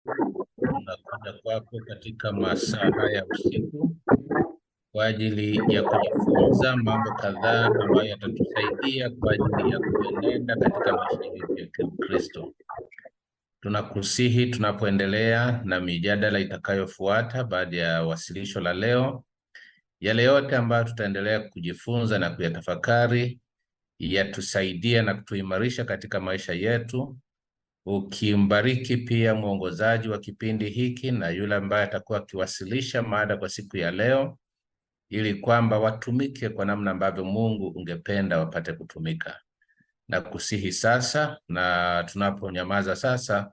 Tunakuja kwako katika masaa haya usiku kwa ajili ya kujifunza mambo kadhaa ambayo yatatusaidia kwa ajili ya kuenenda katika maisha yetu ya Kikristo. Tunakusihi tunapoendelea na mijadala itakayofuata baada ya wasilisho la leo, yale yote ambayo tutaendelea kujifunza na kuyatafakari yatusaidia na kutuimarisha katika maisha yetu, ukimbariki pia mwongozaji wa kipindi hiki na yule ambaye atakuwa akiwasilisha mada kwa siku ya leo, ili kwamba watumike kwa namna ambavyo Mungu ungependa wapate kutumika. Na kusihi sasa, na tunaponyamaza sasa,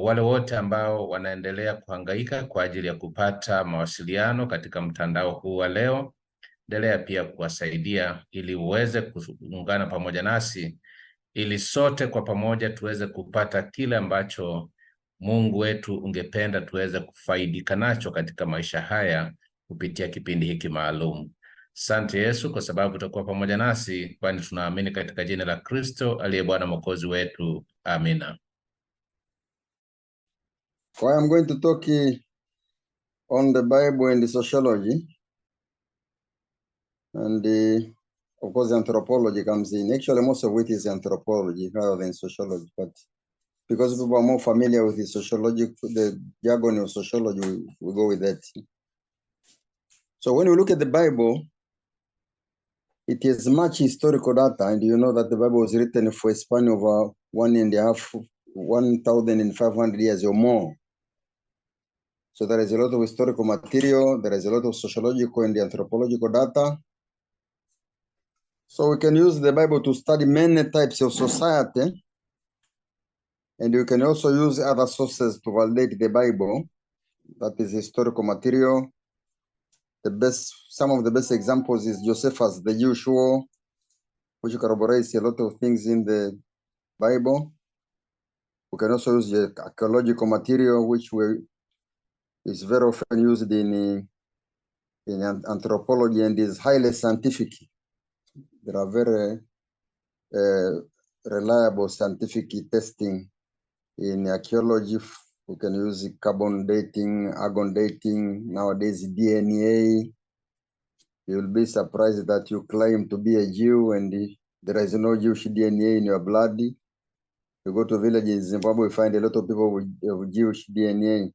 wale wote ambao wanaendelea kuhangaika kwa ajili ya kupata mawasiliano katika mtandao huu wa leo, endelea pia kuwasaidia ili uweze kuungana pamoja nasi, ili sote kwa pamoja tuweze kupata kile ambacho Mungu wetu ungependa tuweze kufaidika nacho katika maisha haya kupitia kipindi hiki maalum. Asante Yesu kwa sababu utakuwa pamoja nasi, kwani tunaamini katika jina la Kristo aliye Bwana Mwokozi wetu. Amina. Well, I'm going to talk on the Bible and the sociology, and of course anthropology comes in. Actually, most of it is anthropology rather than sociology, but because people are more familiar with the sociology, the jargon of sociology, we go with that. So when we look at the Bible, it is much historical data, and you know that the Bible was written for a span of 1,500 years or more. So there is a lot of historical material, there is a lot of sociological and anthropological data. So we can use the Bible to study many types of society, and you can also use other sources to validate the Bible. That is historical material. Some of the best examples is Josephus, the Jewish War, which corroborates a lot of things in the Bible. We can also use the archaeological material, which is very often used in anthropology and is highly scientific. There are very reliable scientific testing in archaeology. We can use carbon dating, argon dating, nowadays DNA. You'll be surprised that you claim to be a Jew and there is no Jewish DNA in your blood. You go to villages in Zimbabwe, you find a lot of people with Jewish DNA.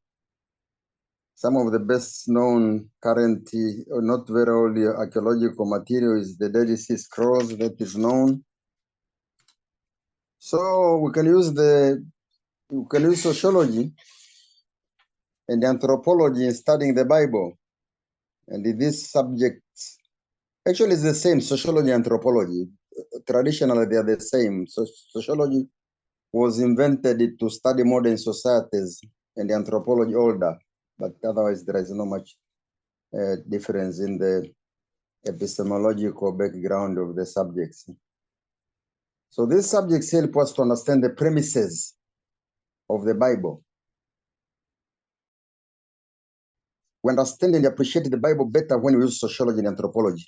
Some of the best known current, not very old archaeological material is the Dead Sea Scrolls that is known. So we can use sociology and anthropology in studying the Bible. And this subject actually is the same, sociology and anthropology. Traditionally, they are the same. So sociology was invented to study modern societies and anthropology older. But otherwise, there is not much difference in the epistemological background of the subjects. So these subjects help us to understand the premises of the Bible. We understand and appreciate the Bible better when we use sociology and anthropology.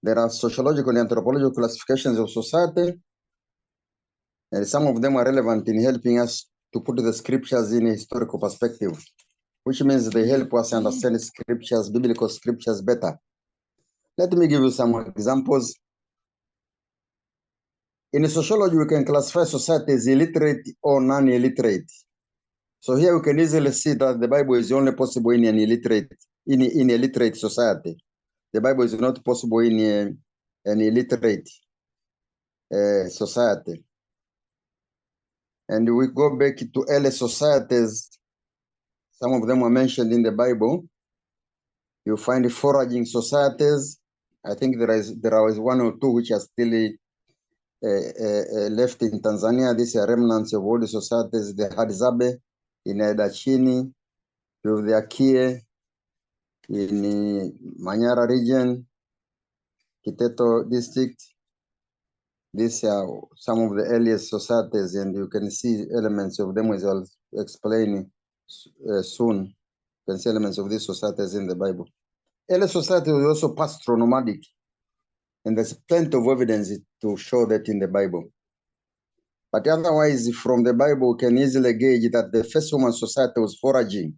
There are sociological and anthropological classifications of society, and some of them are relevant in helping us to put the scriptures in a historical perspective, which means they help us understand scriptures, biblical scriptures better. Let me give you some examples. In sociology, we can classify society as illiterate or non-illiterate. So here we can easily see that the Bible is only possible in an illiterate society. The Bible is not possible in an illiterate society. And we go back to early societies. Some of them are mentioned in the Bible. You find foraging societies. I think there is one or two which are still left in Tanzania. These are remnants of old societies. The Hadzabe in Edachini, with the Akie in Manyara region, Kiteto district. These are some of the earliest societies, and you can see elements of them, as I'll explain soon. You can see elements of these societies in the Bible. Early society was also pastoral nomadic, and there's plenty of evidence to show that in the Bible. But otherwise, from the Bible, we can easily gauge that the first human society was foraging.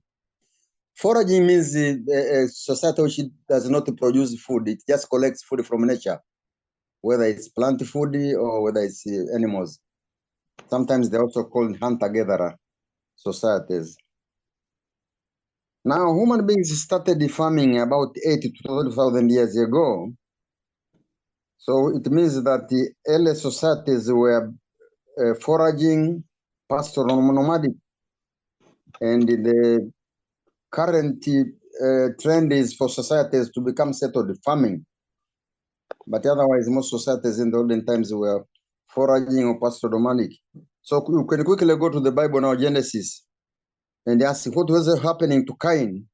Foraging means a society which does not produce food. It just collects food from nature, whether it's plant food or whether it's animals. Sometimes they're also called hunter-gatherer societies. Now, human beings started farming about 80 to 12,000 years ago. So it means that the early societies were foraging, pastoral, nomadic, and the current trend is for societies to become settled farming. But otherwise, most societies in the olden times were foraging or pastoral nomadic. So you can quickly go to the Bible now, Genesis, and ask what was happening to Cain.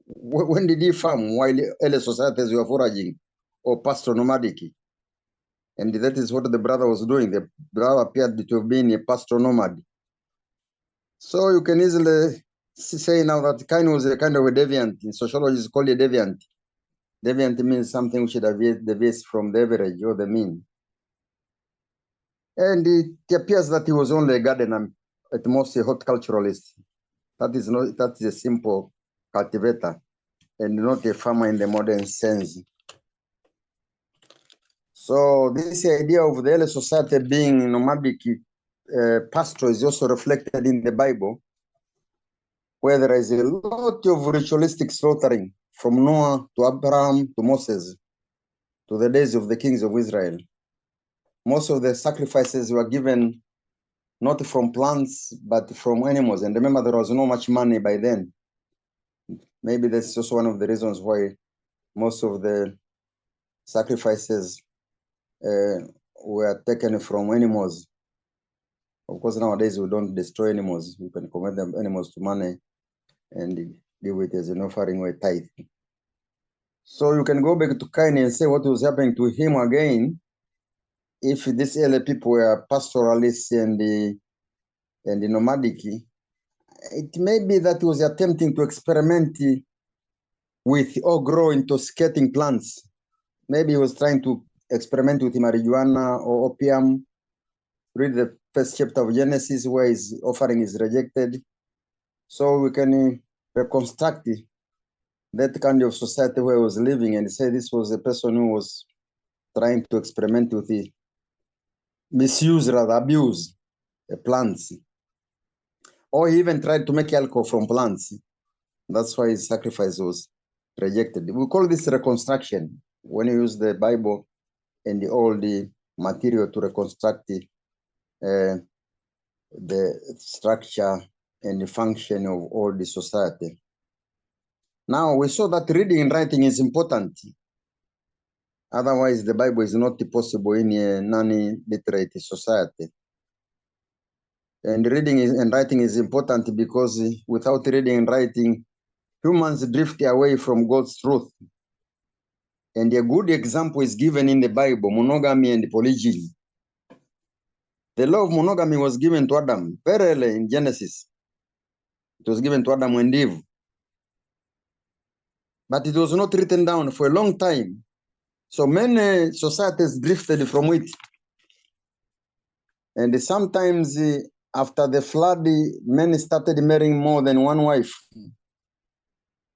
When did he farm while early societies were foraging or pastoral nomadic? And that is what the brother was doing. The brother appeared to have been a pastoral nomad. So you can easily say now that Cain was a kind of a deviant. In sociology, it's called a deviant. Deviant means something which deviates from the average or the mean. And it appears that he was only a gardener, at most a horticulturalist. That is a simple cultivator and not a farmer in the modern sense. So this idea of the early society being nomadic pastoral is also reflected in the Bible, where there is a lot of ritualistic slaughtering from Noah to Abraham to Moses to the days of the kings of Israel. Most of the sacrifices were given not from plants, but from animals. And remember, there was not much money by then. Maybe that's also one of the reasons why most of the sacrifices were taken from animals. Of course, nowadays we don't destroy animals. We can convert them animals to money and give it as an offering or a tithe. So you can go back to Cain and say what was happening to him again. If these early people were pastoralists and the nomadic, it may be that he was attempting to experiment with or grow intoxicating plants. Maybe he was trying to experiment with marijuana or opium. Read the first chapter of Genesis where his offering is rejected. So we can reconstruct that kind of society where he was living and say this was a person who was trying to experiment with the abuse plants. Or he even tried to make alcohol from plants. That's why his sacrifice was rejected. We call this reconstruction when you use the Bible and all the material to reconstruct the structure and the function of all the society. Now, we saw that reading and writing is important. Otherwise, the Bible is not possible in a non-literate society. And reading and writing is important because without reading and writing, humans drift away from God's truth. And a good example is given in the Bible, monogamy and polygyny. The law of monogamy was given to Adam very early in Genesis. It was given to Adam and Eve. But it was not written down for a long time. So many societies drifted from it. And sometimes after the flood, many started marrying more than one wife.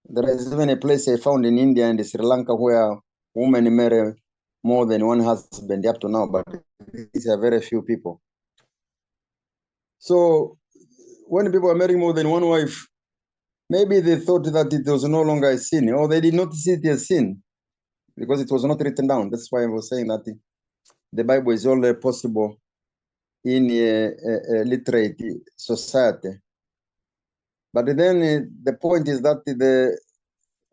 There is even a place I found in India and Sri Lanka where women marry more than one husband up to now, but these are very few people. So when people are marrying more than one wife, maybe they thought that it was no longer a sin, or they did not see it as sin because it was not written down. That's why I was saying that the Bible is only possible in a literate society. But then the point is that the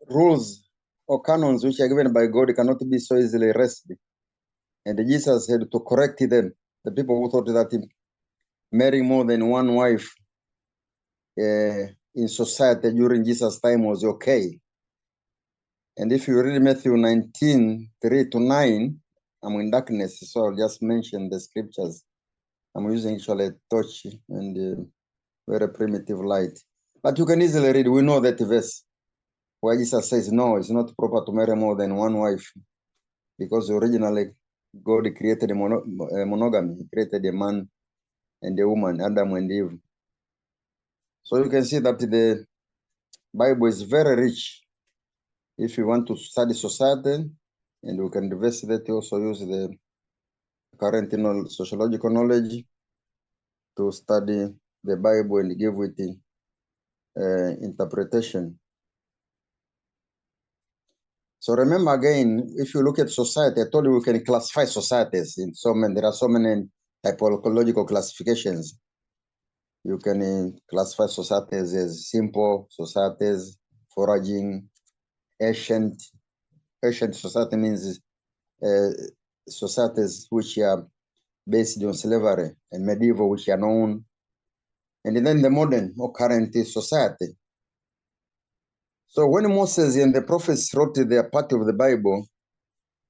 rules or canons which are given by God cannot be so easily wrested. And Jesus had to correct them. The people who thought that marrying more than one wife in society during Jesus' time was okay. And if you read Matthew 19, 3-9, I'm in darkness, so I'll just mention the scriptures. I'm using actually a torch and very primitive light. But you can easily read, we know that verse where Jesus says, no, it's not proper to marry more than one wife because originally God created a monogamy. He created a man and the woman, Adam and Eve. So you can see that the Bible is very rich. If you want to study society, and we can investigate, also use the current sociological knowledge to study the Bible and give it interpretation. So remember again, if you look at society, I told you we can classify societies in so many, there are so many typological classifications. You can classify societies as simple societies, foraging, ancient. Ancient society means societies which are based on slavery, and medieval, which are known, and then the modern or current society. So when Moses and the prophets wrote their part of the Bible,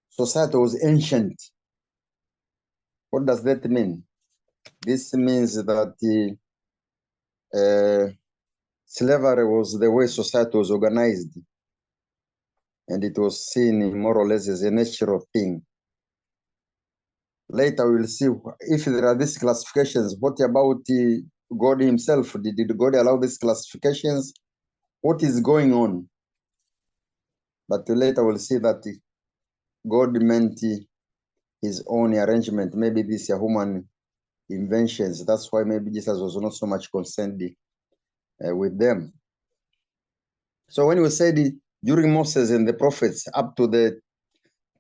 society was ancient. What does that mean? This means that slavery was the way society was organized, and it was seen more or less as a natural thing. Later we'll see if there are these classifications. What about God himself? Did God allow these classifications? What is going on? But later we'll see that God meant his own arrangement. Maybe these are human inventions. That's why maybe Jesus was not so much concerned with them. So when we said during Moses and the prophets, up to the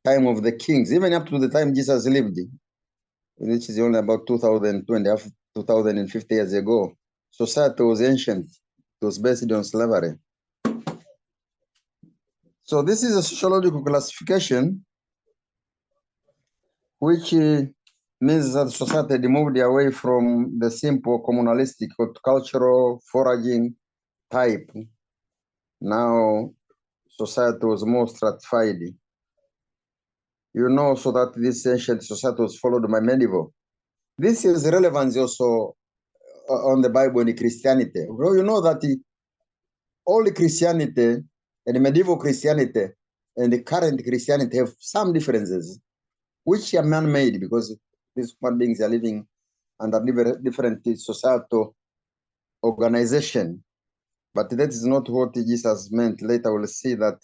time of the kings, even up to the time Jesus lived, which is only about 2050 years ago, society was ancient. It was based on slavery. So this is a sociological classification, which means that society had moved away from the simple communalistic or cultural foraging type. Now society was more stratified. You know, so that this ancient society was followed by medieval. This is relevance also on the Bible and Christianity. Well, you know that all Christianity and medieval Christianity and the current Christianity have some differences, which are man-made, because these human beings are living under different societal organization. But that is not what Jesus meant. Later we'll see that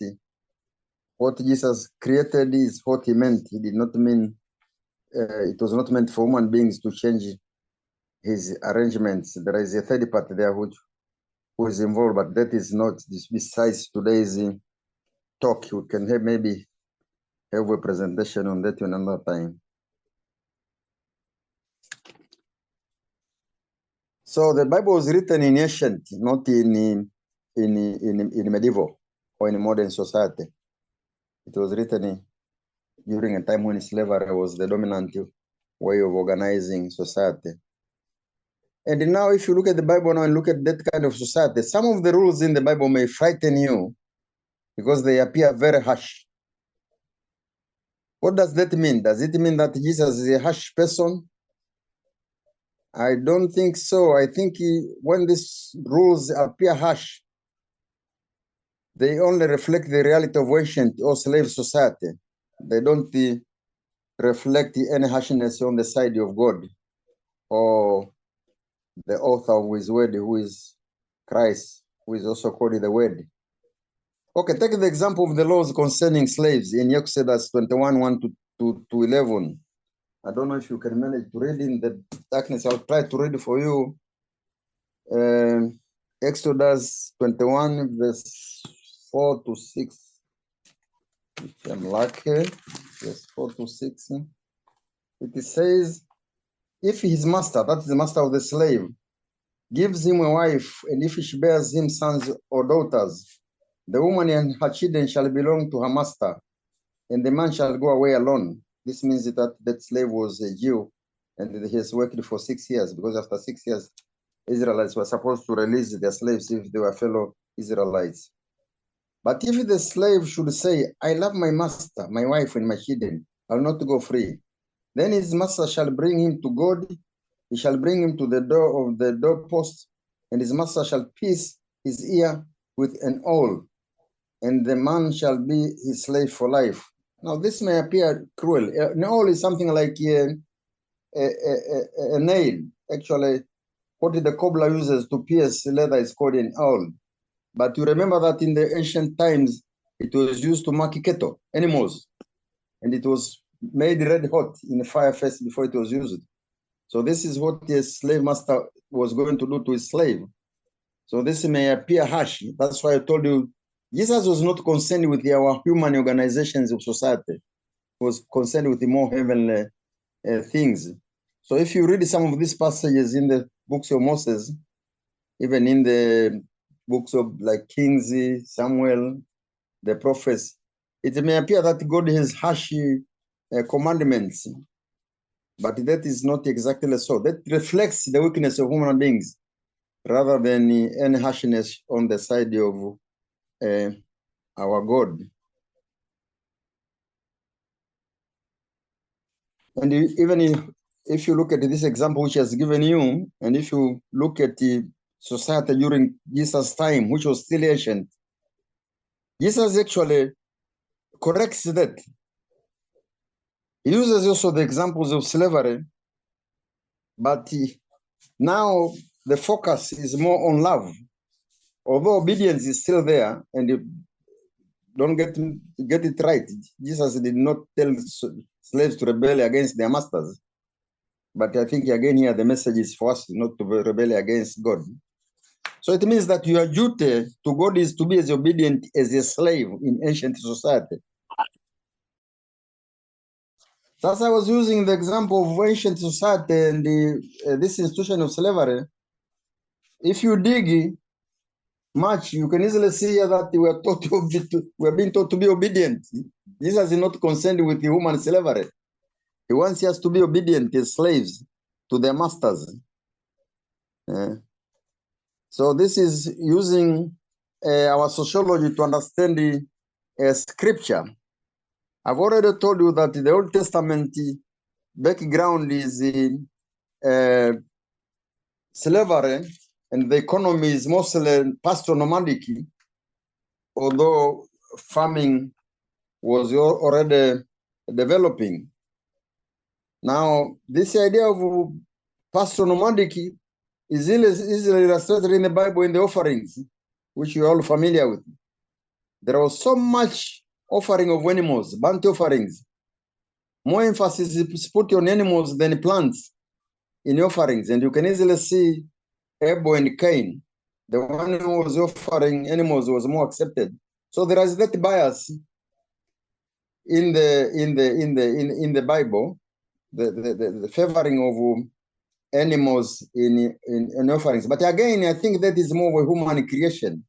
what Jesus created is what he meant. He did not mean, it was not meant for human beings to change his arrangements. There is a third part there who is involved, but that is not this. Besides today's talk, we can maybe have a presentation on that another time. So the Bible was written in ancient, not in medieval or in modern society. It was written during a time when slavery was the dominant way of organizing society. And now if you look at the Bible now and look at that kind of society, some of the rules in the Bible may frighten you because they appear very harsh. What does that mean? Does it mean that Jesus is a harsh person? I don't think so. I think when these rules appear harsh, they only reflect the reality of ancient or slave society. They don't reflect any harshness on the side of God or the author of his word, who is Christ, who is also called the word. Okay, take the example of the laws concerning slaves in Exodus 21, 1 to 11. I don't know if you can manage to read in the darkness. I'll try to read for you. Exodus 21, verse 4 to 6. If I'm lucky, verse 4 to 6. It says, if his master, that is the master of the slave, gives him a wife, and if she bears him sons or daughters, the woman and her children shall belong to her master, and the man shall go away alone. This means that that slave was a Jew, and he has worked for 6 years, because after 6 years, Israelites were supposed to release their slaves if they were fellow Israelites. But if the slave should say, I love my master, my wife, and my children, I will not go free, then his master shall bring him to God. He shall bring him to the door of the doorpost, and his master shall pierce his ear with an awl, and the man shall be his slave for life. Now, this may appear cruel. An awl is something like a nail. Actually, what the cobbler uses to pierce leather is called an awl. But you remember that in the ancient times, it was used to mark cattle, animals, and it was made red hot in a fire first before it was used. So this is what the slave master was going to do to his slave. So this may appear harsh. That's why I told you, Jesus was not concerned with our human organizations of society. He was concerned with the more heavenly things. So if you read some of these passages in the books of Moses, even in the books of like Kings, Samwel, the prophets, it may appear that God has harsh commandments, but that is not exactly so. That reflects the weakness of human beings rather than any harshness on the side of our God. And even if you look at this example which has given you, and if you look at the society during Jesus' time, which was still ancient, Jesus actually corrects that. He uses also the examples of slavery, but now the focus is more on love. Although obedience is still there, and you don't get it right, Jesus did not tell slaves to rebel against their masters. But I think again here the message is for us not to rebel against God. So it means that your duty to God is to be as obedient as a slave in ancient society. Thus, I was using the example of ancient society and this institution of slavery. If you dig much, you can easily see that we are being taught to be obedient. Jesus is not concerned with human slavery. He wants us to be obedient as slaves to their masters. So this is using our sociology to understand the scripture. I've already told you that the Old Testament background is slavery, and the economy is mostly pastoral nomadic, although farming was already developing. Now, this idea of pastoral nomadic is easily illustrated in the Bible in the offerings, which you're all familiar with. There was so much offering of animals, burnt offerings. More emphasis is put on animals than plants in offerings. And you can easily see Abel and Cain. The one who was offering animals was more accepted. So there is that bias in the Bible, the favoring of animals in offerings. But again, I think that is more of a human creation,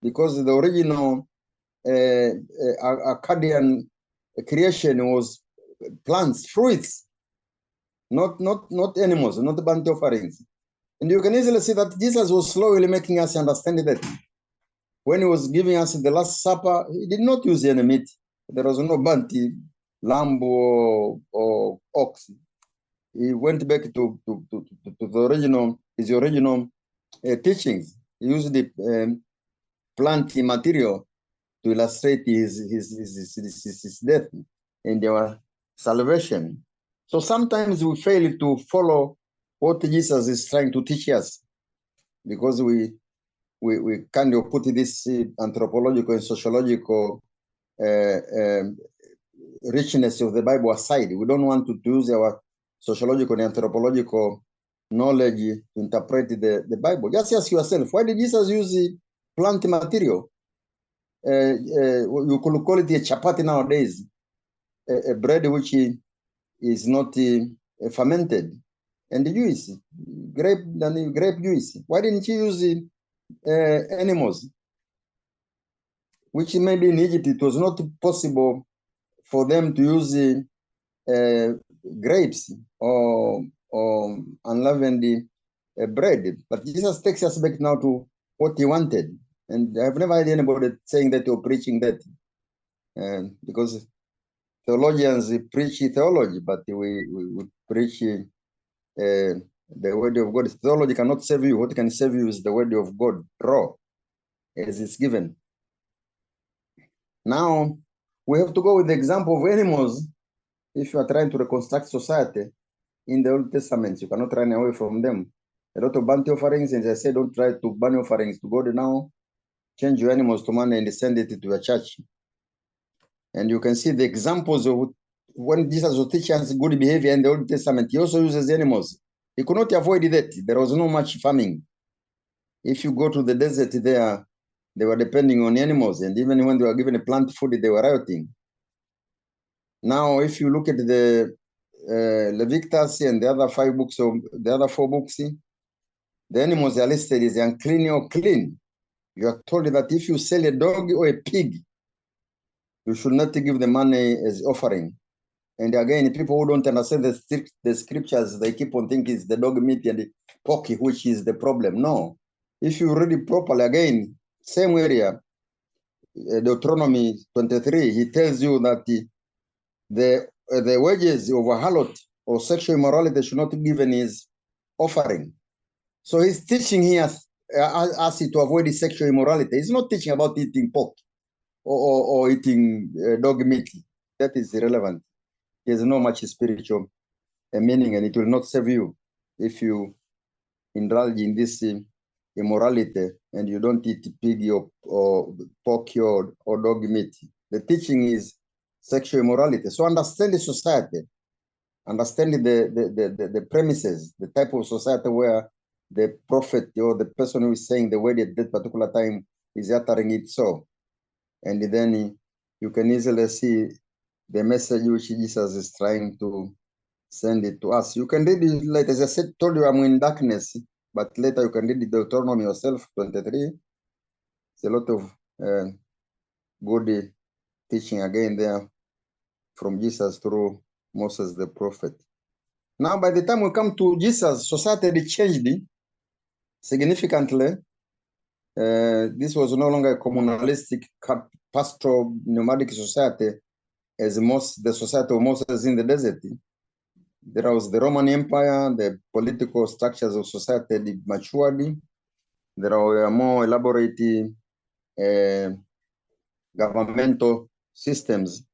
because the original Akkadian creation was plants, fruits, not animals, not burnt offerings. And you can easily see that Jesus was slowly making us understand that. When he was giving us the Last Supper, he did not use any meat. There was no burnt lamb or ox. He went back to the original, his original teachings. He used the plant material to illustrate his death and our salvation. So sometimes we fail to follow what Jesus is trying to teach us, because we kind of put this anthropological and sociological richness of the Bible aside. We don't want to use our sociological and anthropological knowledge to interpret the Bible. Just ask yourself, why did Jesus use plant material? You could call it a chapati nowadays, a bread which is not fermented, and the juice, grape juice. Why didn't you use animals? Which maybe in Egypt it was not possible for them to use grapes or unleavened bread. But Jesus takes us back now to what he wanted. And I've never heard anybody saying that or preaching that, because theologians preach theology, but we preach the word of God. Theology cannot save you. What can save you is the word of God, raw, as it's given. Now, we have to go with the example of animals. If you are trying to reconstruct society, in the Old Testament. You cannot run away from them. A lot of burnt offerings, and I say don't try to burn offerings to God now. Change your animals to money and send it to a church. And you can see the examples of when Jesus was teaching us good behavior in the Old Testament. He also uses animals. He could not avoid that. There was no much farming. If you go to the desert there, they were depending on animals. And even when they were given a plant food, they were rioting. Now, if you look at the Leviticus and the other 5 books, of the other 4 books, the animals are listed as unclean or clean. You are told that if you sell a dog or a pig, you should not give the money as offering. And again, people who don't understand the scriptures, they keep on thinking it's the dog meat and the pork, which is the problem. No. If you read it properly, again, same area, Deuteronomy 23, he tells you that the wages of a harlot or sexual immorality should not be given as offering. So he's teaching here us to avoid sexual immorality. He's not teaching about eating pork or eating dog meat. That is irrelevant. There's no much spiritual meaning, and it will not save you if you indulge in this immorality and you don't eat pig or pork or dog meat. The teaching is sexual immorality. So understand the society, understand the premises, the type of society where the prophet or the person who is saying the word at that particular time is uttering it so. And then you can easily see the message which Jesus is trying to send it to us. You can read it later. As I said, told you I'm in darkness, but later you can read the Deuteronomy yourself, 23. It's a lot of good teaching again there from Jesus through Moses the prophet. Now, by the time we come to Jesus, society changed significantly. This was no longer a communalistic pastoral nomadic society as the society of Moses in the desert. There was the Roman Empire, the political structures of society matured. There were more elaborate governmental systems.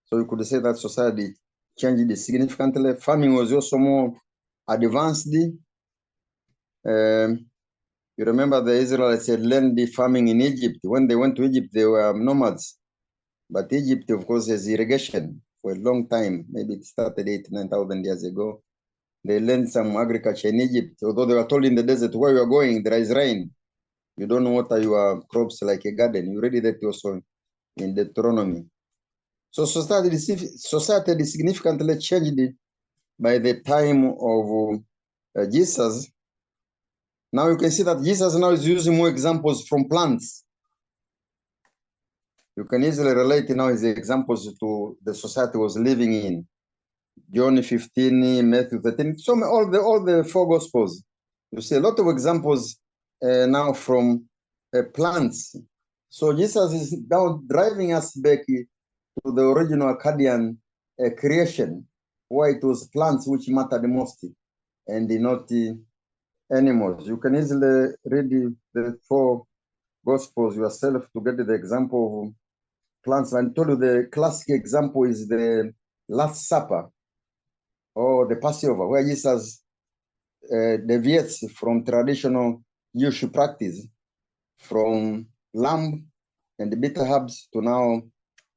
So you could say that society changed significantly. Farming was also more advanced. You remember the Israelites had learned the farming in Egypt. When they went to Egypt, they were nomads. But Egypt, of course, has irrigation for a long time. Maybe it started 8,000-9,000 years ago. They learned some agriculture in Egypt, although they were told in the desert, where you are going, there is rain. You don't water your crops like a garden. You read that also in Deuteronomy. So society significantly changed by the time of Jesus. Now you can see that Jesus now is using more examples from plants. You can easily relate now his examples to the society was living in. John 15, Matthew 13, so all the 4 Gospels. You see a lot of examples now from plants. So Jesus is now driving us back to the original Akkadian creation, where it was plants which mattered the most, and not animals. You can easily read the 4 Gospels yourself to get the example of plants. I told you the classic example is the Last Supper or the Passover, where Jesus deviates from traditional Jewish practice, from lamb and bitter herbs to now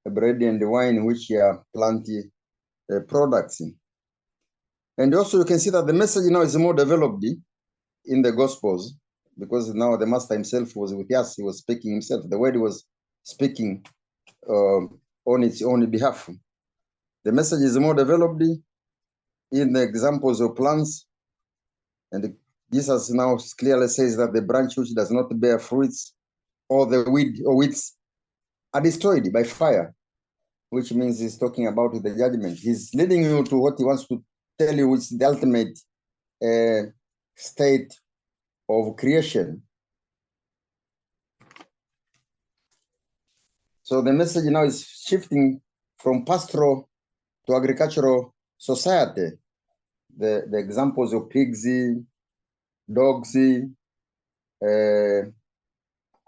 bread and wine, which are plant products. And also you can see that the message now is more developed in the Gospels, because now the Master himself was with us. He was speaking himself. The word was speaking on its own behalf. The message is more developed in the examples of plants. And Jesus now clearly says that the branch which does not bear fruits or the weed or weeds are destroyed by fire, which means he's talking about the judgment. He's leading you to what he wants to tell you, which is the ultimate state of creation. So the message now is shifting from pastoral to agricultural society. The examples of pigs, dogs,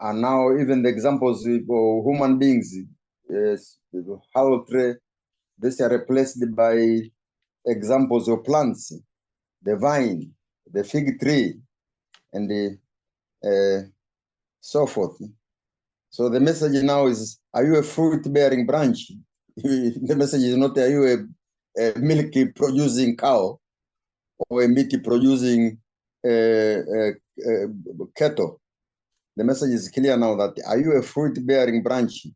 are now even the examples of human beings, poultry. These are replaced by examples of plants, the vine, the fig tree, and the so forth. So the message now is, are you a fruit-bearing branch? The message is not, are you a milk-producing cow or a meat-producing cattle? The message is clear now that, are you a fruit-bearing branch?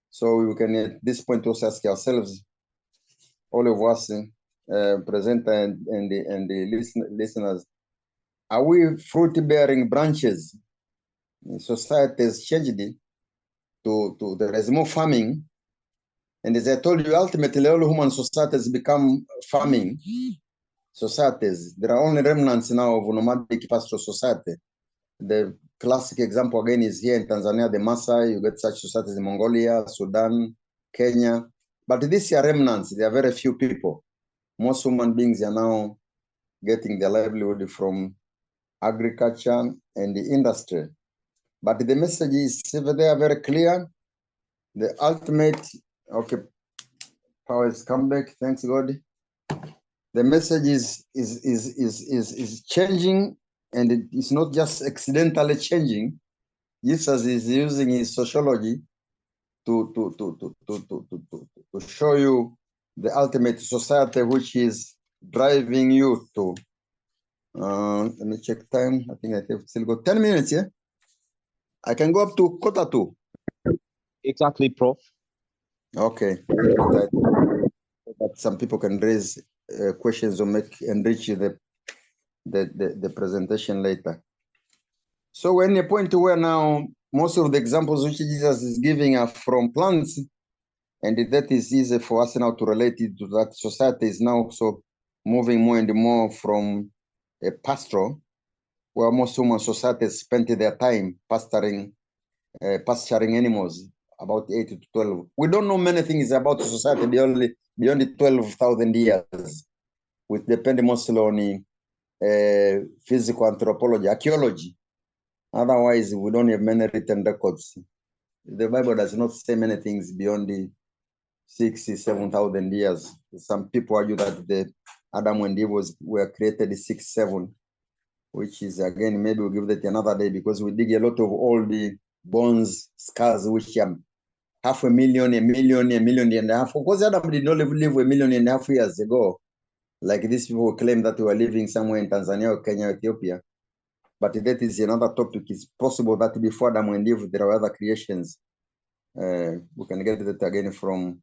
So we can at this point also ask ourselves, all of us, presenter and the listeners, are we fruit-bearing branches? Society has changed it to there is more farming, and as I told you, ultimately all human societies become farming societies. There are only remnants now of nomadic pastoral society. The classic example again is here in Tanzania, the Maasai. You get such societies in Mongolia, Sudan, Kenya, but these are remnants. There are very few people. Most human beings are now getting their livelihood from agriculture and the industry. But the message is there very clear. The ultimate, okay, power has come back, thanks God. The message is changing, and it is not just accidentally changing. Jesus is using his sociology to show you the ultimate society which is driving you to. Let me check time. I think I have still got 10 minutes, yeah? I can go up to 1:45. Exactly, Prof. Okay. But some people can raise questions or enrich the presentation later. So we're in a point where now most of the examples which Jesus is giving are from plants, and that is easy for us now to relate it to that. Society is now also moving more and more from a pastoral, where most human societies spent their time pasturing animals, about 8 to 12. We don't know many things about society beyond 12,000 years, which depend mostly on physical anthropology, archaeology. Otherwise, we don't have many written records. The Bible does not say many things beyond the 6,000, 7,000 years. Some people argue that the Adam and Eve were created 6, 7, which is, again, maybe we'll give that another day, because we dig a lot of all the bones, skulls, which are 500,000, 1,000,000 and a half. Of course, Adam did not live 1.5 million years ago. Like these people claim that we were living somewhere in Tanzania or Kenya, Ethiopia. But that is another topic. It's possible that before Adam and Eve, there are other creations. We can get that again from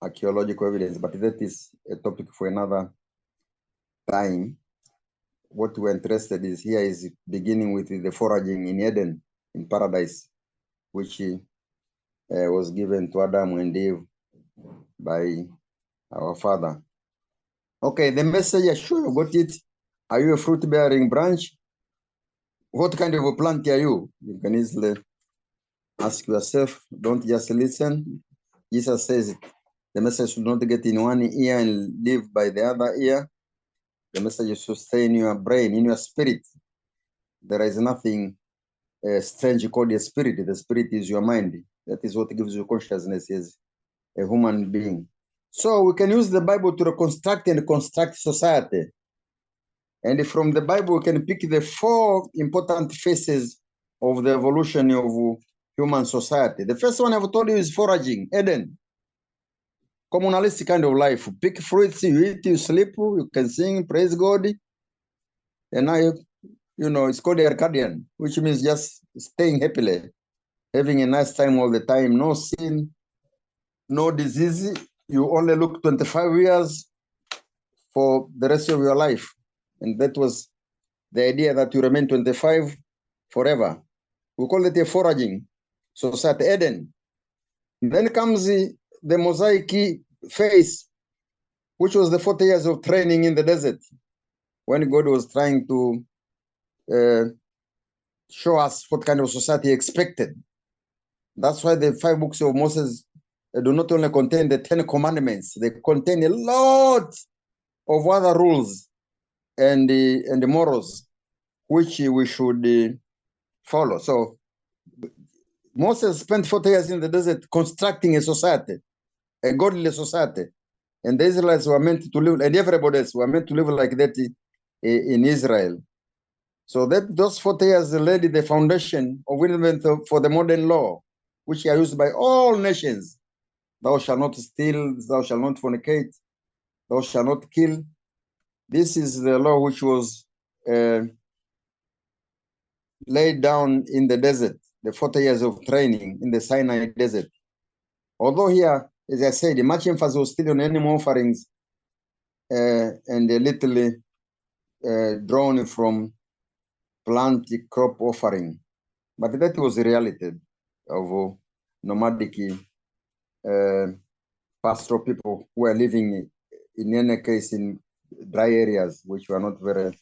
archaeological evidence, but that is a topic for another time. What we're interested in here is beginning with the foraging in Eden, in paradise, which was given to Adam and Eve by our Father. Okay, the message, I'm sure you got it. Are you a fruit-bearing branch? What kind of a plant are you? You can easily ask yourself. Don't just listen. Jesus says the message should not get in one ear and live by the other ear. The message should stay in your brain, in your spirit. There is nothing strange called a spirit. The spirit is your mind. That is what gives you consciousness as a human being. So we can use the Bible to reconstruct and construct society. And from the Bible, we can pick the 4 important phases of the evolution of human society. The first one I've told you is foraging, Eden. Communalistic kind of life. Pick fruits, you eat, you sleep, you can sing, praise God. And now, it's called Arcadian, which means just staying happily, having a nice time all the time, no sin, no disease. You only look 25 years for the rest of your life. And that was the idea, that you remain 25 forever. We call it a foraging society, Eden. Then comes the Mosaic phase, which was the 40 years of training in the desert, when God was trying to show us what kind of society he expected. That's why the 5 books of Moses do not only contain the 10 commandments, they contain a lot of other rules and the morals which we should follow. So Moses spent 40 years in the desert constructing a society, a godly society. And the Israelites were meant to live, and everybody else were meant to live like that in Israel. So that those 40 years laid the foundation of for the modern law, which are used by all nations. Thou shalt not steal, thou shalt not fornicate, thou shalt not kill. This is the law which was laid down in the desert, the 40 years of training in the Sinai desert. Although here, as I said, much emphasis was still on animal offerings and a little drawn from plant crop offering. But that was the reality of nomadic pastoral people who were living, in any case, in dry areas, which were not very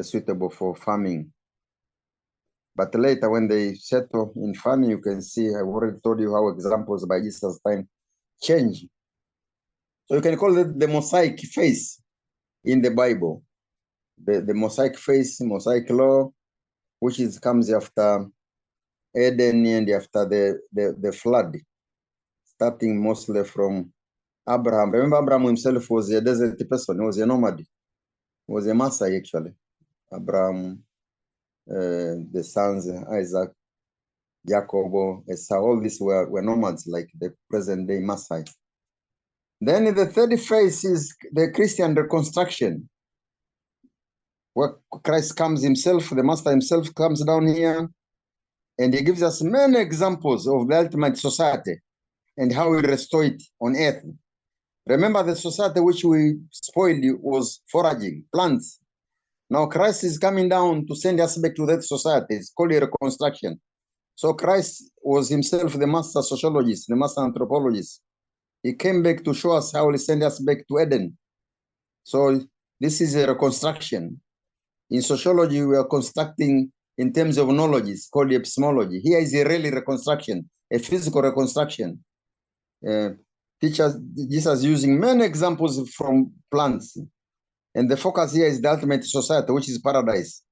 suitable for farming. But later, when they settle in farming, you can see, I've already told you how examples by Jesus' time change. So you can call it the Mosaic phase in the Bible. The Mosaic phase, Mosaic law, which comes after Eden and after the flood, starting mostly from Abraham. Remember, Abraham himself was a desert person. He was a nomad. He was a Maasai, actually. Abraham, the sons, Isaac, Jacob, Esau, all these were nomads, like the present-day Maasai. Then the third phase is the Christian reconstruction, where Christ comes himself, the Master himself comes down here, and he gives us many examples of the ultimate society and how we restore it on earth. Remember, the society which we spoiled was foraging, plants. Now Christ is coming down to send us back to that society. It's called a reconstruction. So Christ was himself the master sociologist, the master anthropologist. He came back to show us how he sent us back to Eden. So this is a reconstruction. In sociology, we are constructing in terms of knowledge. It's called epistemology. Here is a really reconstruction, a physical reconstruction. Jesus using many examples from plants. And the focus here is the ultimate society, which is paradise,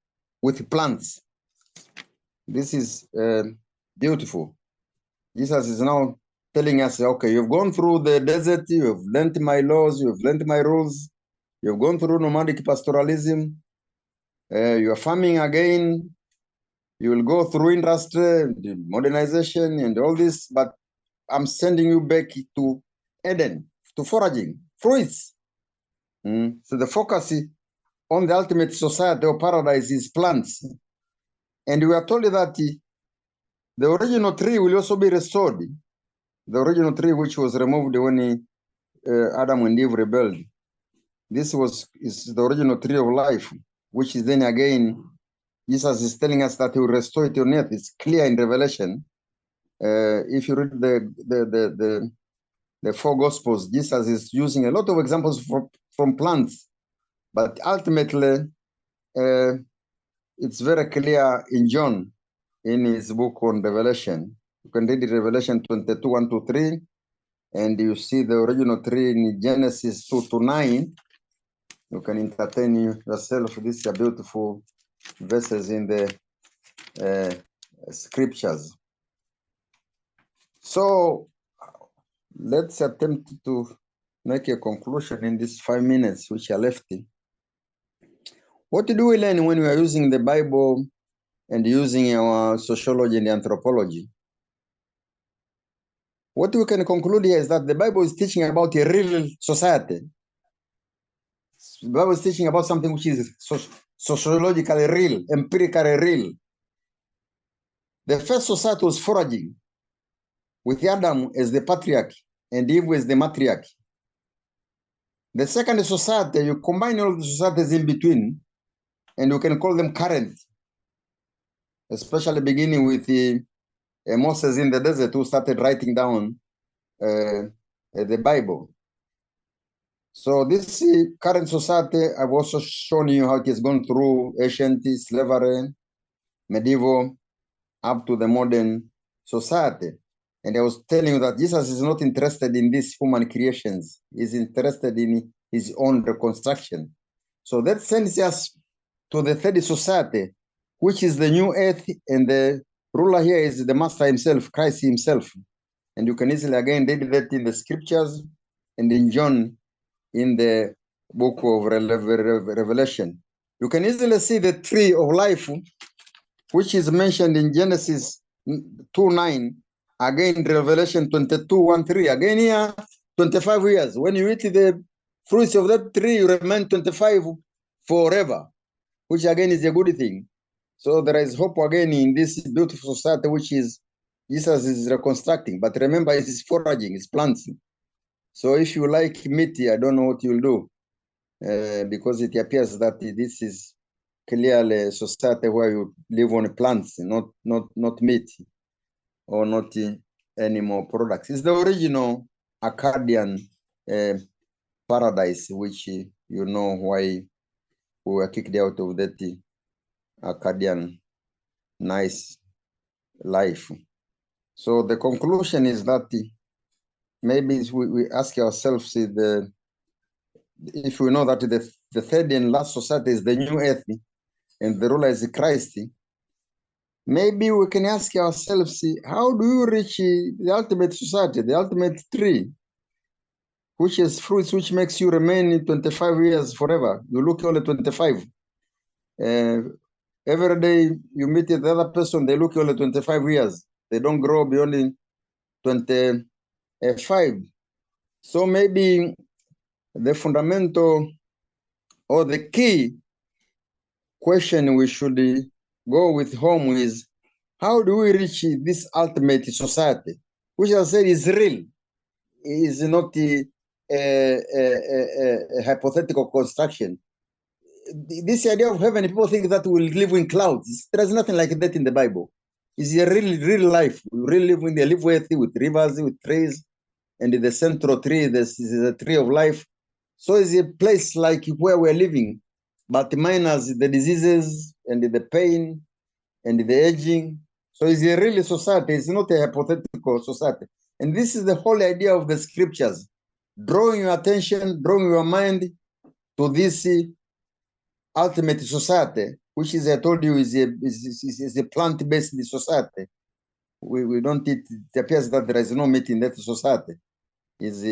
with plants. This is beautiful. Jesus is now telling us, okay, you've gone through the desert, you've learned my laws, you've learned my rules, you've gone through nomadic pastoralism, you are farming again, you will go through industry, modernization, and all this, but I'm sending you back to Eden, to foraging, fruits. So the focus on the ultimate society or paradise is plants. And we are told that the original tree will also be restored. The original tree which was removed when Adam and Eve rebelled. This is the original tree of life, which is then again, Jesus is telling us that he will restore it on earth. It's clear in Revelation. If you read the four Gospels, Jesus is using a lot of examples from plants, but ultimately, it's very clear in John, in his book on Revelation. You can read Revelation 22, 1 to 3, and you see the original tree in Genesis 2 to 9. You can entertain yourself. These are beautiful verses in the scriptures. So let's attempt to make a conclusion in these 5 minutes which are left. What do we learn when we are using the Bible and using our sociology and anthropology? What we can conclude here is that the Bible is teaching about a real society. The Bible is teaching about something which is sociologically real, empirically real. The first society was foraging, with Adam as the patriarch and Eve as the matriarch. The second society, you combine all the societies in between, and you can call them current, especially beginning with Moses in the desert, who started writing down the Bible. So this current society, I've also shown you how it has gone through ancient slavery, medieval, up to the modern society. And I was telling you that Jesus is not interested in these human creations. He's interested in his own reconstruction. So that sends us to the third society, which is the new earth, and the ruler here is the Master himself, Christ himself. And you can easily again read that in the scriptures and in John in the book of Revelation. You can easily see the tree of life, which is mentioned in Genesis 2:9, again in Revelation 22:1-3. Again here, 25 years. When you eat the fruits of that tree, you remain 25 forever, which again is a good thing. So there is hope again in this beautiful society, which is Jesus is reconstructing. But remember, it is foraging, it's planting. So if you like meat, I don't know what you'll do, because it appears that this is clearly a society where you live on plants, not meat or not animal products. It's the original Akkadian paradise, which you know why we were kicked out of that Akkadian nice life. So the conclusion is that maybe we ask ourselves if we know that the third and last society is the new earth and the ruler is Christ, maybe we can ask ourselves, how do you reach the ultimate society, the ultimate tree, which is fruits which makes you remain 25 years forever? You look only 25. Every day you meet the other person, they look only 25 years. They don't grow beyond 25. So maybe the fundamental or the key question we should go with home is, how do we reach this ultimate society, which I said is real, is not a hypothetical construction. This idea of heaven, people think that we'll live in clouds. There is nothing like that in the Bible. It's a real life. We really live in the live with rivers, with trees, and the central tree, this is a tree of life. So it's a place like where we're living, but minus the diseases and the pain and the aging. So it's a real society. It's not a hypothetical society. And this is the whole idea of the scriptures, drawing your attention, drawing your mind to this ultimate society, which is, I told you, is a plant-based society. We don't eat. It appears that there is no meat in that society. Is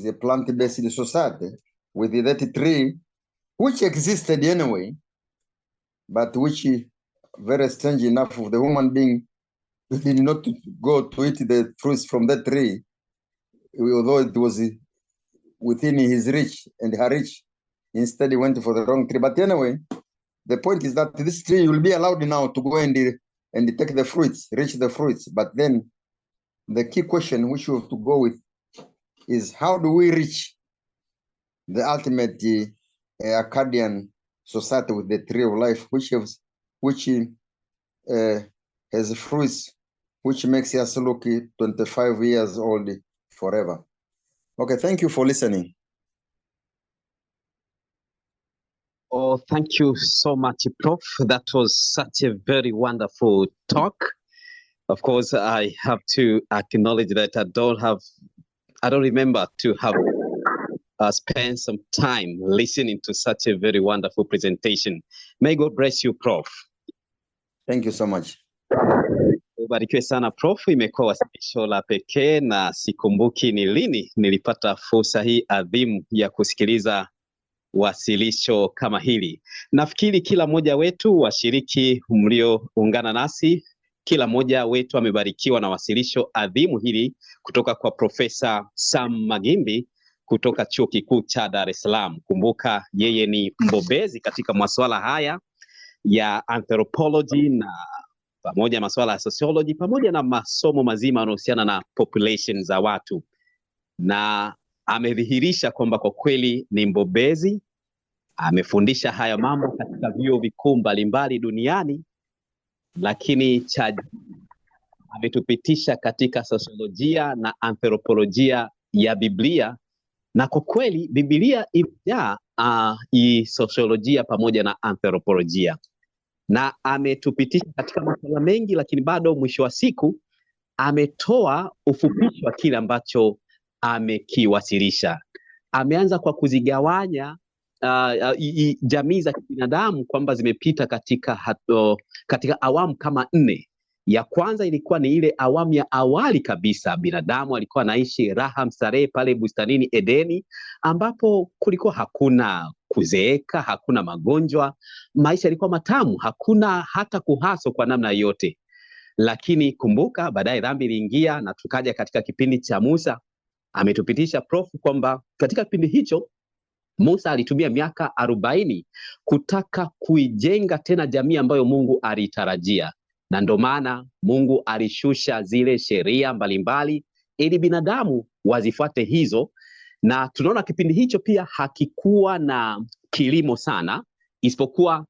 a plant-based society with that tree, which existed anyway, but which, very strange enough, of the human being did not go to eat the fruits from that tree, although it was within his reach and her reach. Instead, he went for the wrong tree. But anyway, the point is that this tree will be allowed now to go and take the fruits, reach the fruits. But then the key question which we have to go with is, how do we reach the ultimate Akkadian society with the tree of life, which has fruits which makes us look 25 years old forever. Okay, thank you for listening. Oh, thank you so much, Prof. That was such a very wonderful talk. Of course, I have to acknowledge that I don't remember to have spent some time listening to such a very wonderful presentation. May God bless you, Prof. Thank you so much. Ubarikiwe sana Prof. Imekuwa wasilisho la pekee na sikumbuki ni lini nilipata fursa hii adhimu ya kusikiliza wasilisho kama hili. Nafikiri kila mmoja wetu, washiriki mlioungana nasi, kila mmoja wetu amebarikiwa na wasilisho adhimu hili kutoka kwa Profesa Sam Maghimbi kutoka Chuo Kikuu cha Dar es Salaam. Kumbuka yeye ni mbobezi katika masuala haya ya anthropology na pamoja na masuala ya sociology pamoja na masomo mazima yanayohusiana na population za watu, na amedhihirisha kwamba kwa kweli ni mbobezi. Amefundisha haya mambo katika vyuo vikuu mbalimbali duniani, lakini ametupitisha katika sosiolojia na anthropolojia ya Biblia, na kwa kweli Biblia imejaa sosiolojia pamoja na anthropolojia, na ametupitisha katika masuala mengi, lakini bado mwisho wa siku ametoa ufupisho wa kile ambacho amekiwasilisha. Ameanza kwa kuzigawanya jamii za kibinadamu kwamba zimepita katika awamu kama 4, Ya kwanza ilikuwa ni ile awamu ya awali kabisa, binadamu alikuwa anaishi raha mstarehe pale bustanini Edeni, ambapo kulikuwa hakuna kuzeeka, hakuna magonjwa, maisha yalikuwa matamu, hakuna hata kuhaso kwa namna yote. Lakini kumbuka, baadaye dhambi iliingia na tukaja katika kipindi cha Musa. Ametupitisha Prof kwamba katika kipindi hicho Musa alitumia miaka 40 kutaka kuijenga tena jamii ambayo Mungu alitarajia, na ndio maana Mungu alishusha zile sheria mbalimbali ili binadamu wazifuate hizo. Na tunaona kipindi hicho pia hakikuwa na kilimo sana, isipokuwa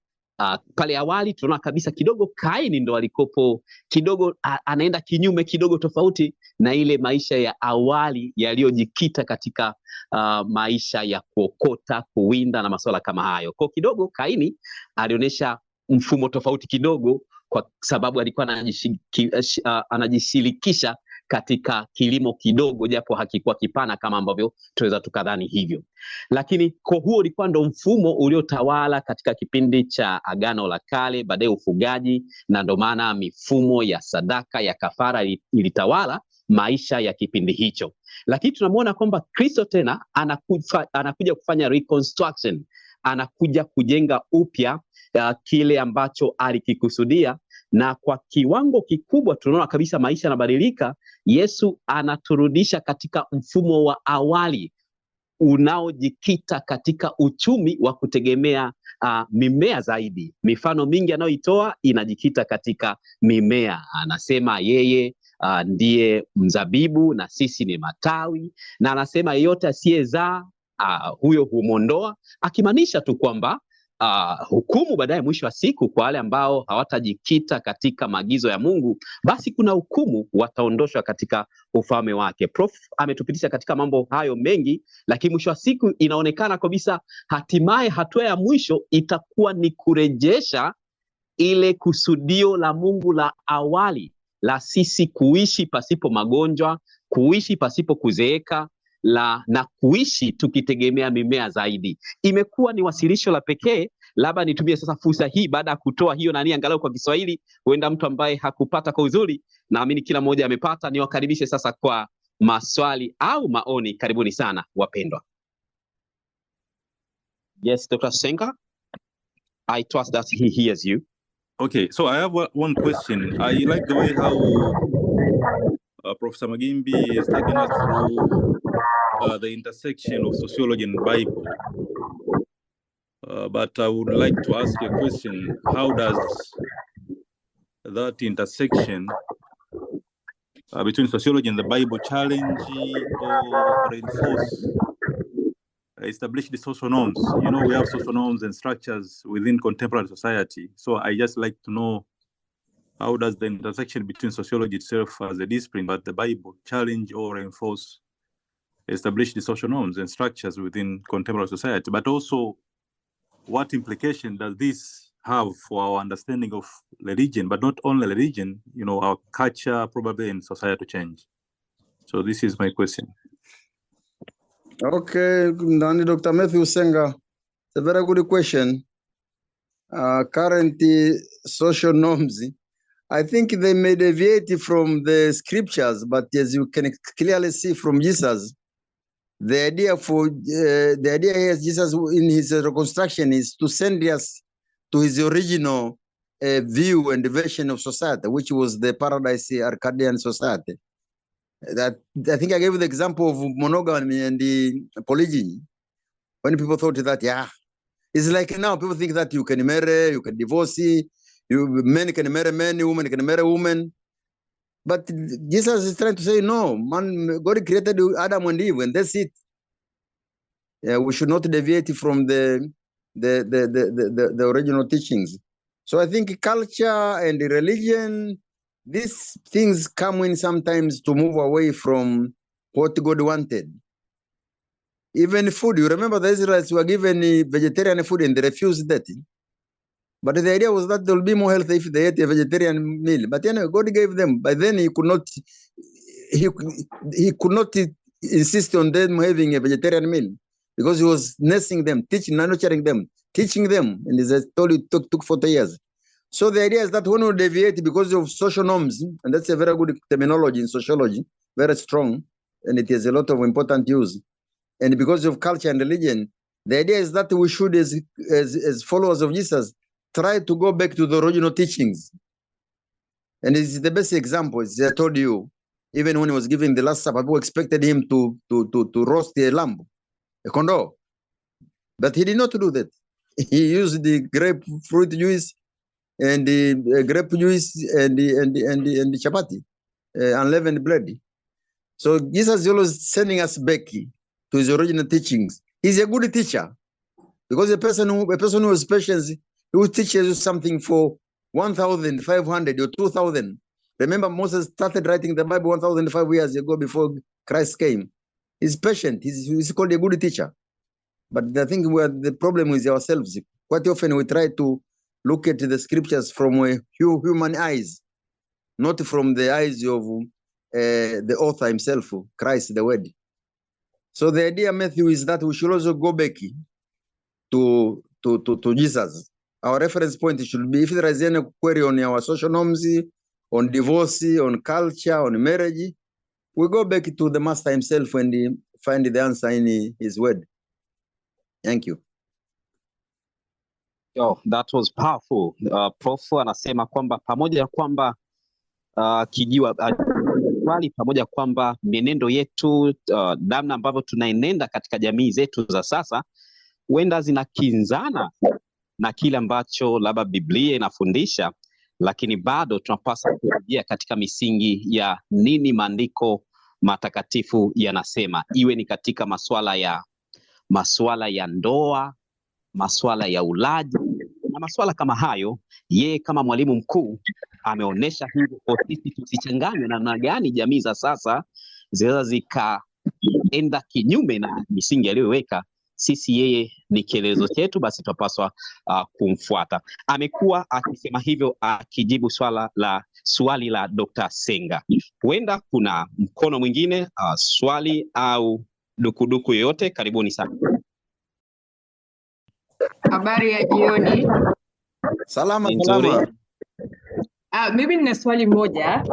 pale awali tunaona kabisa kidogo Kaini ndo alikopo kidogo anaenda kinyume kidogo, tofauti na ile maisha ya awali yaliyojikita katika maisha ya kuokota, kuwinda na masuala kama hayo. Kwa kidogo Kaini alionyesha mfumo tofauti kidogo, kwa sababu alikuwa anajishirikisha katika kilimo kidogo, japo hakikuwa kipana kama ambavyo tunaweza tukadhani hivyo. Lakini kwa huo ulikuwa ndo mfumo uliotawala katika kipindi cha Agano la Kale, baadaye ufugaji, na ndo maana mifumo ya sadaka ya kafara ilitawala maisha ya kipindi hicho. Lakini tunamwona kwamba Kristo tena anakuja kufanya reconstruction, anakuja kujenga upya kile ambacho alikikusudia, na kwa kiwango kikubwa tunaona kabisa maisha yanabadilika. Yesu anaturudisha katika mfumo wa awali unaojikita katika uchumi wa kutegemea mimea zaidi. Mifano mingi anayoitoa inajikita katika mimea. Anasema yeye ndiye mzabibu na sisi ni matawi, na anasema yeyote asiyezaa huyo humondoa, akimaanisha tu kwamba hukumu baadaye mwisho wa siku kwa wale ambao hawatajikita katika maagizo ya Mungu, basi kuna hukumu, wataondoshwa katika ufalme wake. Prof ametupitisha katika mambo hayo mengi, lakini mwisho wa siku inaonekana kabisa hatimaye hatua ya mwisho itakuwa ni kurejesha ile kusudio la Mungu la awali la sisi kuishi pasipo magonjwa, kuishi pasipo kuzeeka, na kuishi tukitegemea mimea zaidi. Imekuwa ni wasilisho la pekee. Labda nitumie sasa fursa hii baada ya kutoa hiyo nani angalau kwa Kiswahili, huenda mtu ambaye hakupata kwa uzuri, naamini kila mmoja amepata, niwakaribishe sasa kwa maswali au maoni. Karibuni sana wapendwa. Yes, Dr. Senga, I trust that he hears you. Okay, so I have one question. I like the way how Professor Maghimbi is taking us through the intersection of sociology and Bible. But I would like to ask a question. How does that intersection between sociology and the Bible challenge or reinforce established social norms? You know, we have social norms and structures within contemporary society. So I just like to know, how does the intersection between sociology itself as a discipline, but the Bible, challenge or reinforce established social norms and structures within contemporary society? But also, what implication does this have for our understanding of religion, but not only religion, you know, our culture probably and societal change? So this is my question. Okay, Dr. Matthew Senga, it's a very good question. Current social norms, I think they may deviate from the scriptures, but as you can clearly see from Jesus, the idea is Jesus in his reconstruction is to send us to his original view and version of society, which was the paradise Arcadian society. That I think I gave the example of monogamy and the polygyny, when people thought that, yeah, it's like now people think that you can marry, you can divorce, men can marry men, women can marry women. But Jesus is trying to say, no, man, God created Adam and Eve, and that's it. We should not deviate from the original teachings. So I think culture and religion, these things come in sometimes to move away from what God wanted. Even food, you remember the Israelites were given vegetarian food and they refused that. But the idea was that there will be more health if they ate a vegetarian meal. But anyway, God gave them. But then he could not insist on them having a vegetarian meal, because he was nursing them, nurturing them, teaching them. And as I told you, it took 40 years. So the idea is that when we deviate because of social norms, and that's a very good terminology in sociology, very strong, and it has a lot of important use. And because of culture and religion, the idea is that we should, as followers of Jesus, try to go back to the original teachings. And this is the best example. As I told you, even when he was giving the Last Supper, people expected him to roast a lamb, a condor. But he did not do that. He used the grapefruit juice and the grape juice and the chapati, unleavened bread. So Jesus is always sending us back to his original teachings. He's a good teacher, because a person who has patience, who teaches you something for 1,500 or 2,000. Remember, Moses started writing the Bible 1,500 years ago before Christ came. He's patient. He's called a good teacher. But I think the problem is ourselves. Quite often we try to look at the scriptures from human eyes, not from the eyes of the author himself, Christ, the Word. So the idea, Matthew, is that we should also go back to Jesus. Our reference point should be, if there is any query on our social norms, on divorce, on culture, on marriage, we go back to the Master himself and find the answer in his Word. Thank you. Oh, that was powerful. Prof anasema kwamba pamoja na kwamba swali pamoja kwamba mienendo yetu, namna ambavyo tunaenenda katika jamii zetu za sasa huenda zinakinzana na kile ambacho labda Biblia inafundisha, lakini bado tunapaswa kurejea katika misingi ya nini maandiko matakatifu yanasema, iwe ni katika masuala ya ndoa, masuala ya ulaji na masuala kama hayo. Yeye kama mwalimu mkuu ameonyesha hivyo kwa sisi tusichanganywe na namna gani jamii za sasa zinaweza zikaenda kinyume na misingi aliyoweka. Sisi yeye ni kielezo chetu, basi tunapaswa kumfuata. Amekuwa akisema hivyo akijibu swali la Dr. Senga. Huenda kuna mkono mwingine, swali au dukuduku yoyote. Karibuni sana. Habari ya jioni. Salama. Mimi nina swali moja.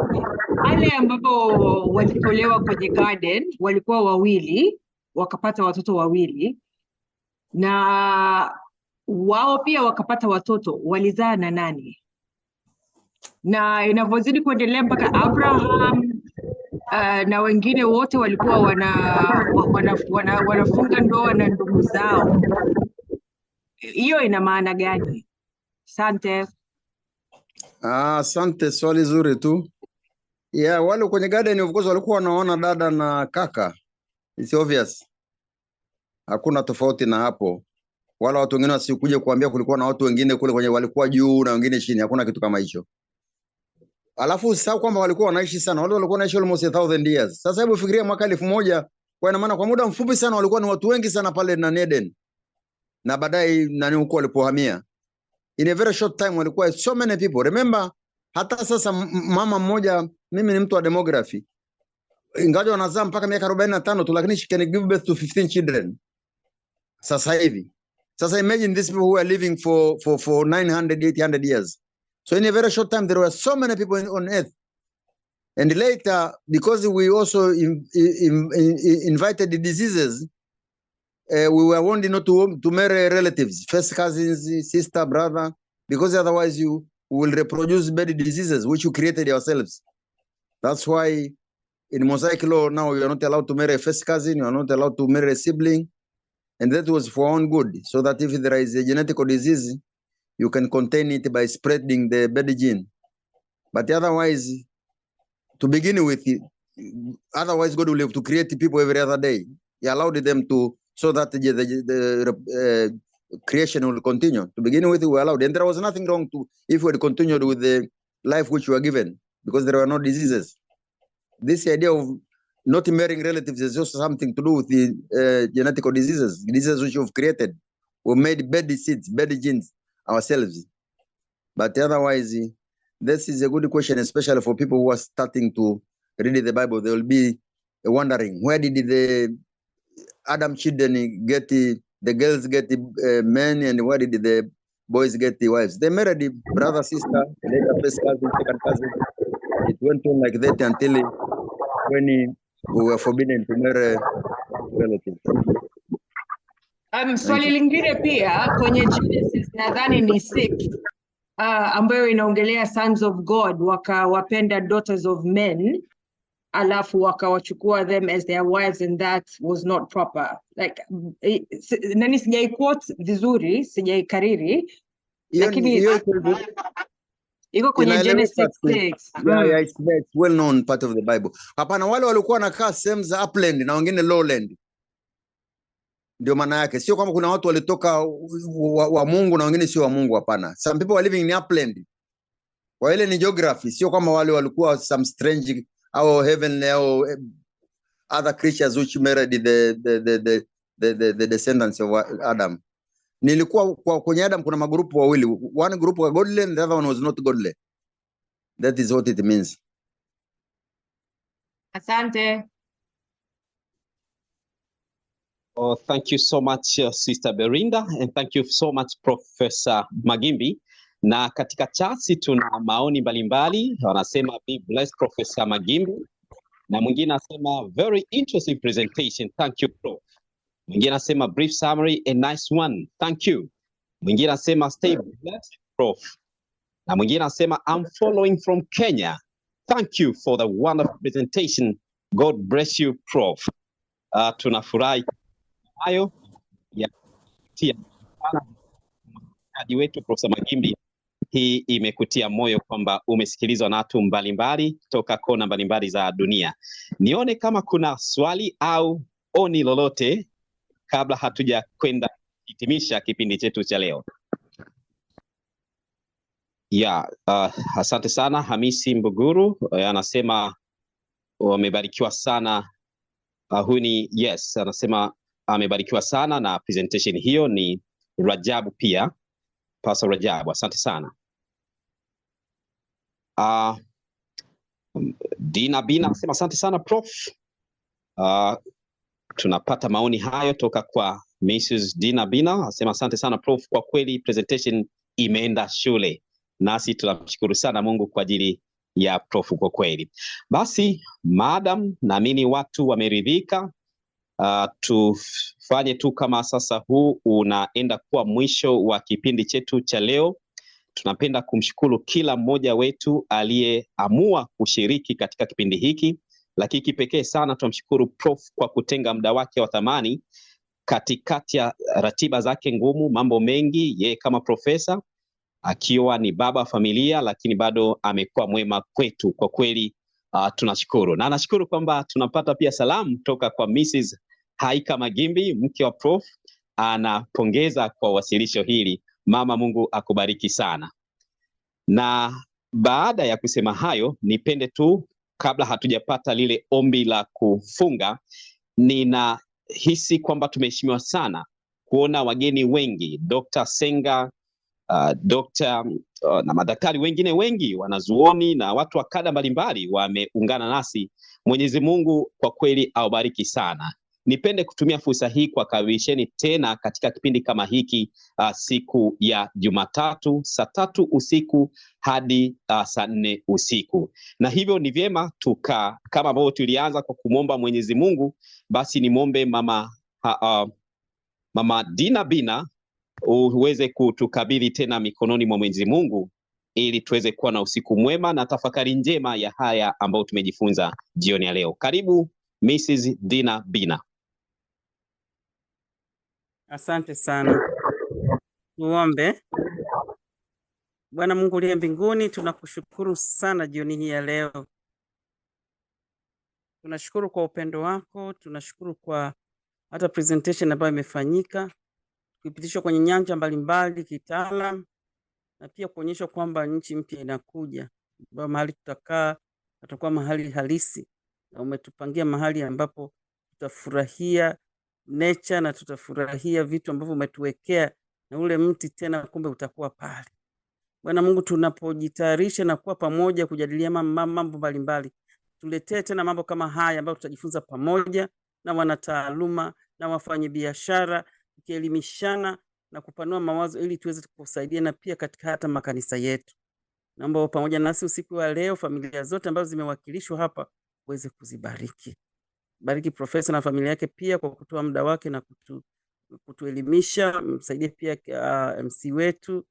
Wale ambapo walitolewa kwenye garden walikuwa wawili, wakapata watoto wawili, na wao pia wakapata watoto, walizaa na nani? Na inavyozidi kuendelea mpaka Abraham na wengine wote walikuwa wanafunga ndoa na ndugu zao. Hiyo ina maana gani? Asante. Asante, swali zuri tu. Yeah, wale kwenye garden of course walikuwa wanaona dada na kaka. It's obvious. Hakuna tofauti na hapo. Wala watu wengine wasikuje kuambia kulikuwa na watu wengine kule kwenye walikuwa juu na wengine chini. Hakuna kitu kama hicho. Alafu usisahau kwamba walikuwa wanaishi sana. Wale walikuwa wanaishi almost 1,000 years. Sasa hebu fikiria mwaka 1,000, kwa ina maana kwa muda mfupi sana walikuwa ni watu wengi sana pale na Eden. Na baadaye nani huko walipohamia. In a very short time walikuwa so many people. Remember, hata sasa mama mmoja, mimi ni mtu wa demography, ingawa wanazaa mpaka miaka 45 tu, lakini she can give birth to 15 children. Sasa hivi. Sasa imagine these people who are living for 900, 800 years. So in a very short time, there were so many people on earth. And later, because we also invited the diseases, we were warned not to marry relatives, first cousins, sister, brother, because otherwise you will reproduce bad diseases, which you created yourselves. That's why in Mosaic law now you are not allowed to marry a first cousin, you are not allowed to marry a sibling. And that was for our own good, so that if there is a genetic disease, you can contain it by spreading the bad gene. But otherwise, to begin with, otherwise God will have to create people every other day. He allowed them to, so that the creation will continue. To begin with, we allowed, and there was nothing wrong to if we had continued with the life which we were given, because there were no diseases. This idea of not marrying relatives is also something to do with the genetic diseases which we've created. We made bad seeds, bad genes ourselves. But otherwise, this is a good question, especially for people who are starting to read the Bible. They will be wondering, where did the Adam children get the girls get men, and where did the boys get the wives. They married the brother, sister, later first cousin, second cousin. It went on like that until when we were forbidden to marry relatives. Swali lingine pia kwenye Genesis nadhani ni 6 ambayo inaongelea sons of God wakawapenda daughters of men alafu wakawachukua them as their wives and that was not proper. Like nani sijai quote vizuri, sijai kariri, lakini iko kwenye Genesis 6. Yeah, it's well known part of the Bible. Hapana, wale walikuwa wanakaa sehemu za upland na wengine lowland. Ndio maana yake, sio kama kuna watu walitoka wa Mungu na wengine sio wa Mungu, hapana. Some people are living in upland. Kwa ile ni geography, sio kama wale walikuwa some strange au heavenly au other creatures which married the descendants of Adam. Nilikuwa kwenye Adam kuna magrupu wawili. One group was godly and the other one was not godly. That is what it means. Asante. Oh, thank you so much, Sister Berinda, and thank you so much, Professor Maghimbi. Na katika chati tuna maoni mbalimbali, wanasema be blessed Professor Maghimbi, na mwingine anasema very interesting presentation, thank you Prof. Mwingine anasema brief summary, a nice one, thank you. Mwingine anasema stay blessed Prof. Na mwingine anasema I'm following from Kenya, thank you for the wonderful presentation, God bless you Prof. Tunafurahi hayo ya tia hadi wetu Professor Maghimbi. Hii imekutia moyo kwamba umesikilizwa na watu mbalimbali toka kona mbalimbali za dunia. Nione kama kuna swali au oni lolote kabla hatuja kwenda hitimisha kipindi chetu cha leo. Asante sana Hamisi Mbuguru, anasema wamebarikiwa sana. Huyu ni yes, anasema amebarikiwa sana na presentation hiyo. Ni Rajabu pia, Pastor Rajabu, asante sana. Dina Bina anasema asante sana Prof. Tunapata maoni hayo toka kwa Mrs. Dina Bina, anasema asante sana Prof, kwa kweli presentation imeenda shule. Nasi tunamshukuru sana Mungu kwa ajili ya Prof kwa kweli. Basi madam, naamini watu wameridhika. Tufanye tu kama sasa huu unaenda kuwa mwisho wa kipindi chetu cha leo. Tunapenda kumshukuru kila mmoja wetu aliyeamua kushiriki katika kipindi hiki, lakini kipekee sana tunamshukuru Prof kwa kutenga muda wake wa thamani katikati ya ratiba zake ngumu, mambo mengi, yeye kama profesa akiwa ni baba wa familia, lakini bado amekuwa mwema kwetu kwa kweli. Tunashukuru, na nashukuru kwamba tunapata pia salamu toka kwa Mrs. Haika Maghimbi, mke wa Prof. Anapongeza kwa wasilisho hili. Mama, Mungu akubariki sana. Na baada ya kusema hayo, nipende tu kabla hatujapata lile ombi la kufunga, ninahisi kwamba tumeheshimiwa sana kuona wageni wengi, Dr. Senga, na madaktari wengine wengi, wanazuoni na watu wa kada mbalimbali wameungana nasi. Mwenyezi Mungu kwa kweli awabariki sana. Nipende kutumia fursa hii kwa karibisheni tena katika kipindi kama hiki siku ya Jumatatu saa 3 usiku hadi saa 4 usiku. Na hivyo ni vyema kama ambavyo tulianza kwa kumwomba Mwenyezi Mungu, basi nimwombe Mama Dina Bina uweze kutukabidhi tena mikononi mwa Mwenyezi Mungu ili tuweze kuwa na usiku mwema na tafakari njema ya haya ambayo tumejifunza jioni ya leo. Karibu Mrs. Dina Bina. Asante sana. Tuombe. Bwana Mungu uliye mbinguni, tunakushukuru sana jioni hii ya leo. Tunashukuru kwa upendo wako, tunashukuru kwa hata presentation ambayo imefanyika, kupitishwa kwenye nyanja mbalimbali kitaalam, na pia kuonyesha kwamba nchi mpya inakuja, ambapo mahali tutakaa tutakuwa mahali halisi, na umetupangia mahali ambapo tutafurahia nature na tutafurahia vitu ambavyo umetuwekea, na ule mti tena kumbe utakuwa pale. Bwana Mungu, tunapojitayarisha na kuwa pamoja kujadilia mambo mbalimbali, tuletee tena mambo kama haya ambayo tutajifunza pamoja na wanataaluma na wafanyabiashara, tukielimishana na kupanua mawazo ili tuweze kusaidiana pia katika hata makanisa yetu. Naomba pamoja nasi usiku wa leo, familia zote ambazo zimewakilishwa hapa uweze kuzibariki. Bariki Profesa na familia yake pia kwa kutoa muda wake na kutuelimisha. Msaidie pia MC wetu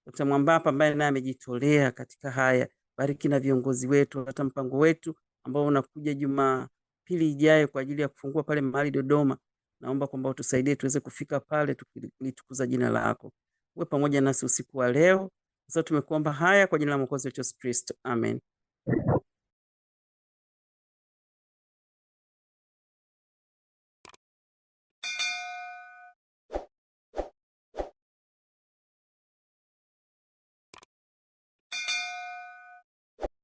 Dr. Mwambapa ambaye naye amejitolea katika haya. Bariki na viongozi wetu, hata mpango wetu ambao unakuja Jumapili ijayo kwa ajili ya kufungua pale mahali Dodoma. Naomba kwamba utusaidie tuweze kufika pale tukitukuza jina lako. Uwe pamoja nasi usiku wa leo. Sasa tumekuomba haya kwa jina la Mwokozi wetu Yesu Kristo. Amen.